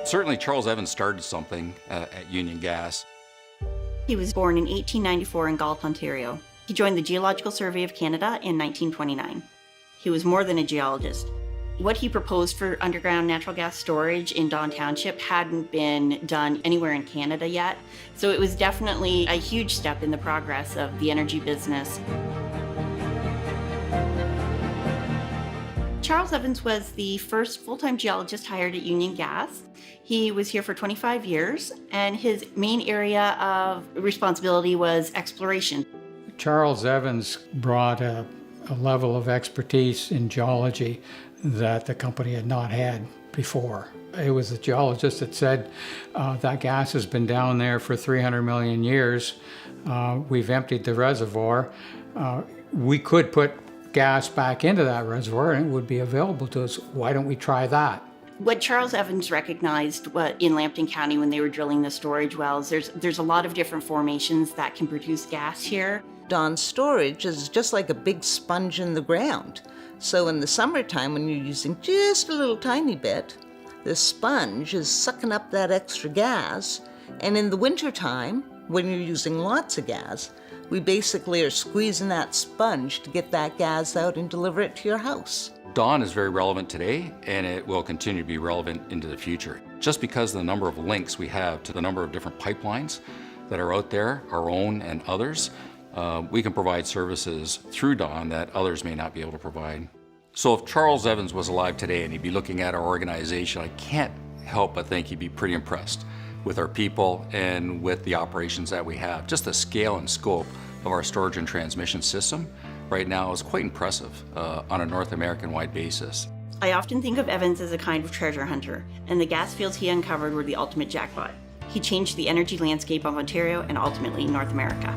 Certainly Charles Evans started something at Union Gas. He was born in 1894 in Galt, Ontario. He joined the Geological Survey of Canada in 1929. He was more than a geologist. What he proposed for underground natural gas storage in Dawn Township hadn't been done anywhere in Canada yet, so it was definitely a huge step in the progress of the energy business. Charles Evans was the first full-time geologist hired at Union Gas. He was here for 25 years, and his main area of responsibility was exploration. Charles Evans brought a level of expertise in geology that the company had not had before. It was a geologist that said that gas has been down there for 300 million years. We've emptied the reservoir. We could put gas back into that reservoir and it would be available to us. Why don't we try that? What Charles Evans recognized in Lambton County when they were drilling the storage wells, there's a lot of different formations that can produce gas here. Dawn storage is just like a big sponge in the ground. So in the summertime, when you're using just a little tiny bit, the sponge is sucking up that extra gas. And in the wintertime, when you're using lots of gas, we basically are squeezing that sponge to get that gas out and deliver it to your house. Dawn is very relevant today, and it will continue to be relevant into the future. Just because of the number of links we have to the number of different pipelines that are out there, our own and others, we can provide services through Dawn that others may not be able to provide. So if Charles Evans was alive today and he'd be looking at our organization, I can't help but think he'd be pretty impressed with our people and with the operations that we have. Just the scale and scope of our storage and transmission system right now is quite impressive on a North American-wide basis. I often think of Evans as a kind of treasure hunter, and the gas fields he uncovered were the ultimate jackpot. He changed the energy landscape of Ontario and ultimately North America.